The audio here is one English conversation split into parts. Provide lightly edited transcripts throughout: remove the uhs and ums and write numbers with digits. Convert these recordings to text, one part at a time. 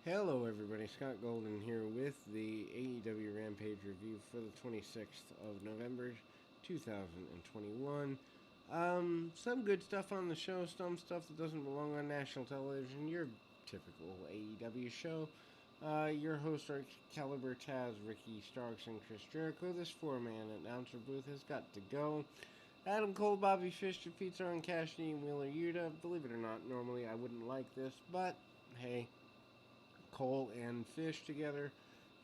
Hello, everybody. Scott Golden here with the AEW Rampage review for the 26th of November, 2021. Some good stuff on the show, some stuff that doesn't belong on national television. Your typical AEW show. Your hosts are Caliber Taz, Ricky Starks, and Chris Jericho. This four-man announcer booth has got to go. Adam Cole, Bobby Fish defeats Orange Cassidy and Wheeler Yuta. Believe it or not, normally I wouldn't like this, but hey, Cole and Fish together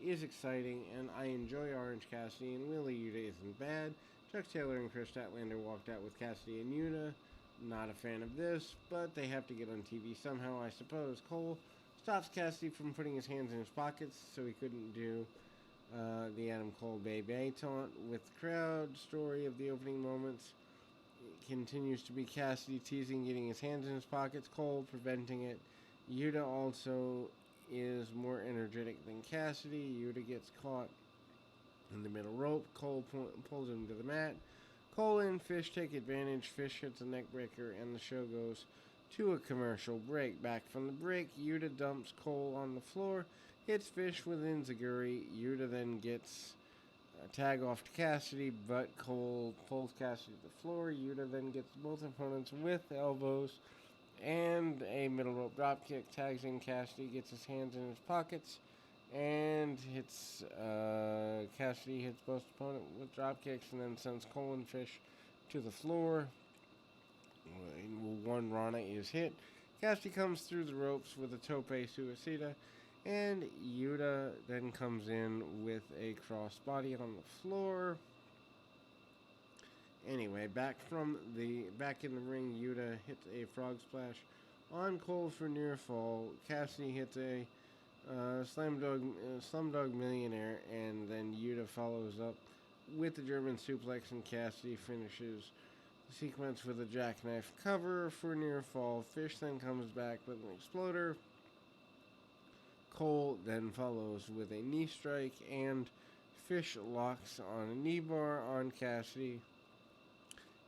is exciting, and I enjoy Orange Cassidy, and Wheeler Yuta isn't bad. Chuck Taylor and Chris Statlander walked out with Cassidy and Yuta. Not a fan of this, but they have to get on TV somehow, I suppose. Cole stops Cassidy from putting his hands in his pockets, so he couldn't do the Adam Cole Bay Bay taunt with the crowd. Story of the opening moments continues to be Cassidy teasing getting his hands in his pockets, Cole preventing it. Yuta also is more energetic than Cassidy. Yuta gets caught in the middle rope. Cole pulls him to the mat. Cole and Fish take advantage. Fish hits a neck breaker, and the show goes to a commercial break. Back from the break, Yuta dumps Cole on the floor, hits Fish with Enziguri. Yuta then gets a tag off to Cassidy, but Cole pulls Cassidy to the floor. Yuta then gets both opponents with elbows and a middle rope dropkick. Tags in Cassidy, gets his hands in his pockets, and hits Cassidy hits both opponents with dropkicks, and then sends Cole and Fish to the floor. One Rana is hit. Cassidy comes through the ropes with a tope suicida, and Yuta then comes in with a crossbody on the floor. Anyway, back in the ring, Yuta hits a frog splash on Cole for near fall. Cassidy hits a Slumdog Millionaire, and then Yuta follows up with the German suplex, and Cassidy finishes the sequence with a jackknife cover for near fall. Fish then comes back with an exploder. Cole then follows with a knee strike, and Fish locks on a knee bar on Cassidy.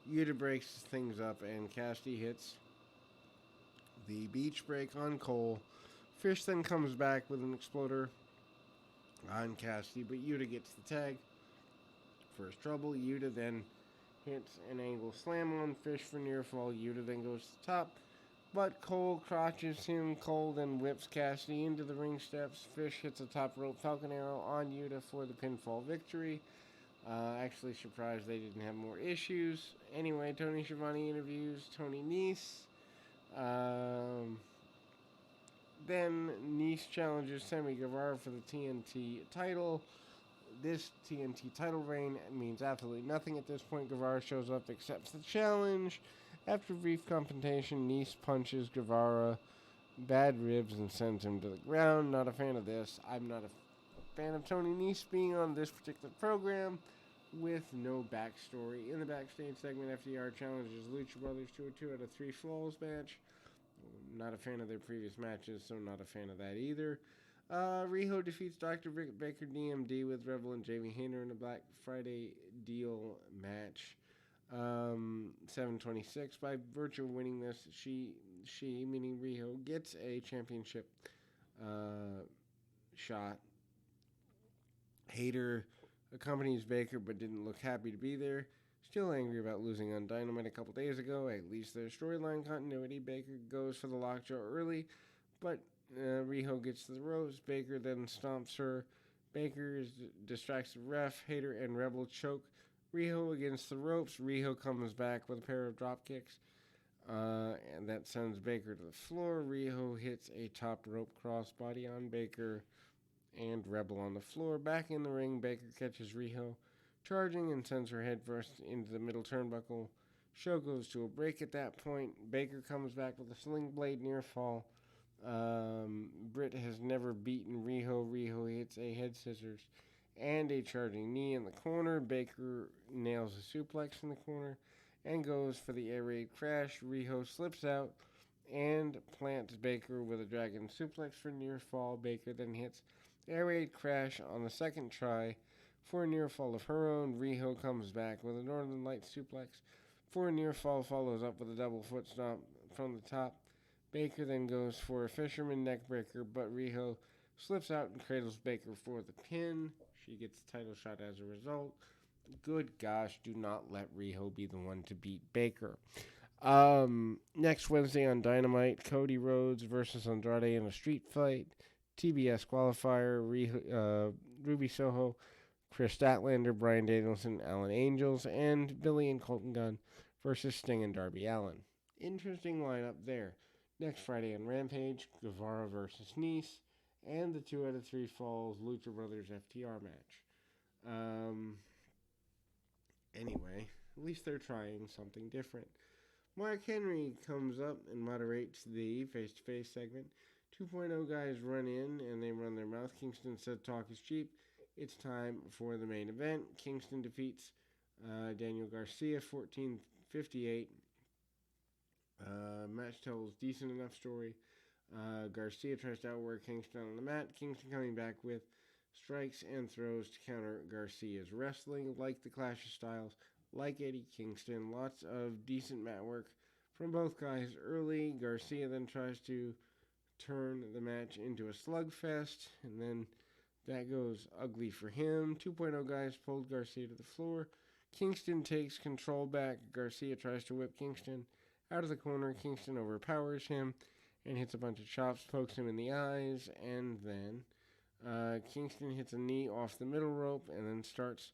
Yuta breaks things up, and Cassidy hits the beach break on Cole. Fish then comes back with an exploder on Cassidy, but Yuta gets the tag. First trouble. Yuta then hits an angle slam on Fish for near fall. Yuta then goes to the top, but Cole crotches him. Cole then whips Cassidy into the ring steps. Fish hits a top rope Falcon Arrow on Yuta for the pinfall victory. Actually surprised they didn't have more issues. Anyway, Tony Schiavone interviews Tony Nese. Then Nese challenges Sammy Guevara for the TNT title. This TNT title reign means absolutely nothing at this point. Guevara shows up, accepts the challenge. After brief confrontation, Nese punches Guevara bad ribs and sends him to the ground. Not a fan of this. I'm not a fan of Tony Nese being on this particular program with no backstory. In the backstage segment, FDR challenges Lucha Brothers to a 2 out of 3 falls match. Not a fan of their previous matches, so not a fan of that either. Riho defeats Dr. Rick Baker DMD with Rebel and Jamie Hayter in a Black Friday deal match. 726. By virtue of winning this, she meaning Riho, gets a championship shot. Hayter accompanies Baker but didn't look happy to be there. Still angry about losing on Dynamite a couple days ago. At least there's storyline continuity. Baker goes for the lockjaw early, but Riho gets to the ropes. Baker then stomps her. Baker distracts the ref. Hayter and Rebel choke Riho against the ropes. Riho comes back with a pair of drop kicks, and that sends Baker to the floor. Riho hits a top rope crossbody on Baker and Rebel on the floor. Back in the ring, Baker catches Riho charging and sends her head first into the middle turnbuckle. Show goes to a break at that point. Baker comes back with a sling blade near fall. Britt has never beaten Riho. Riho hits a head scissors and a charging knee in the corner. Baker nails a suplex in the corner and goes for the air raid crash. Riho slips out and plants Baker with a dragon suplex for near fall. Baker then hits air raid crash on the second try for a near fall of her own. Riho comes back with a Northern Light suplex for a near fall, follows up with a double foot stomp from the top. Baker then goes for a fisherman neckbreaker, but Riho slips out and cradles Baker for the pin. She gets the title shot as a result. Good gosh, do not let Riho be the one to beat Baker. Next Wednesday on Dynamite, Cody Rhodes versus Andrade in a street fight. TBS qualifier, Ruby Soho, Chris Statlander, Bryan Danielson, Alan Angels, and Billy and Colton Gunn versus Sting and Darby Allin. Interesting lineup there. Next Friday on Rampage, Guevara versus Nice, and the 2 out of 3 Falls Lucha Brothers FTR match. Anyway, at least they're trying something different. Mark Henry comes up and moderates the face-to-face segment. 2.0 guys run in and they run their mouth. Kingston said talk is cheap. It's time for the main event. Kingston defeats Daniel Garcia 14-58. Match tells decent enough story. Garcia tries to outwork Kingston on the mat. Kingston coming back with strikes and throws to counter Garcia's wrestling. Like the Clash of Styles, like Eddie Kingston, lots of decent mat work from both guys early. Garcia then tries to turn the match into a slugfest, and then that goes ugly for him. 2.0 guys pulled Garcia to the floor. Kingston takes control back. Garcia tries to whip Kingston out of the corner. Kingston overpowers him and hits a bunch of chops, pokes him in the eyes, and then Kingston hits a knee off the middle rope and then starts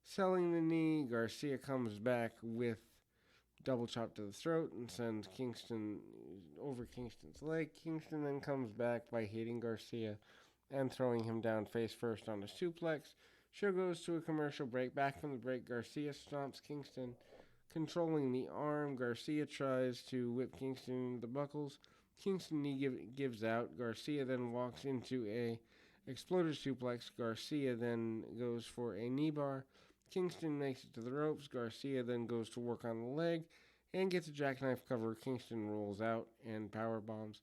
selling the knee. Garcia comes back with double chop to the throat and sends Kingston over Kingston's leg. Kingston then comes back by hitting Garcia and throwing him down face first on a suplex. Show goes to a commercial break. Back from the break, Garcia stomps Kingston, controlling the arm. Garcia tries to whip Kingston into the buckles. Kingston knee gives out. Garcia then walks into a exploder suplex. Garcia then goes for a knee bar. Kingston makes it to the ropes. Garcia then goes to work on the leg and gets a jackknife cover. Kingston rolls out and power bombs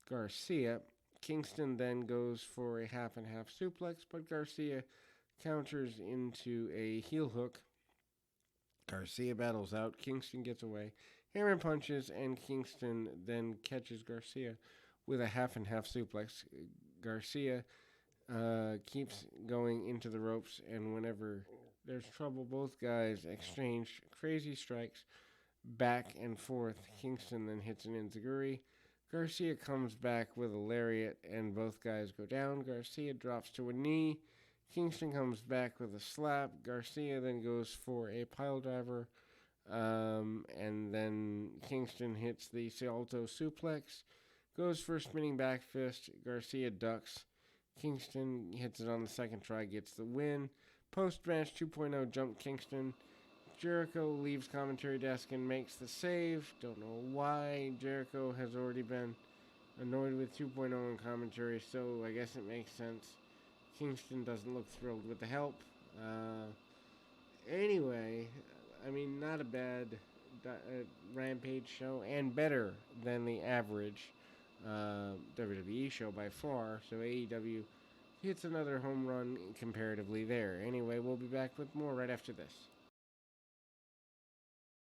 Garcia. Kingston then goes for a half and half suplex, but Garcia counters into a heel hook. Garcia battles out. Kingston gets away. Hammer punches, and Kingston then catches Garcia with a half and half suplex. Garcia keeps going into the ropes, and whenever there's trouble, both guys exchange crazy strikes back and forth. Kingston then hits an enziguri. Garcia comes back with a lariat, and both guys go down. Garcia drops to a knee. Kingston comes back with a slap. Garcia then goes for a pile driver. And then Kingston hits the Salto suplex. Goes for a spinning back fist. Garcia ducks. Kingston hits it on the second try, gets the win. Post-match 2.0 jump Kingston. Jericho leaves commentary desk and makes the save. Don't know why. Jericho has already been annoyed with 2.0 in commentary, so I guess it makes sense. Kingston doesn't look thrilled with the help. Anyway, I mean, not a bad Rampage show, and better than the average WWE show by far. So AEW hits another home run comparatively there. Anyway, we'll be back with more right after this.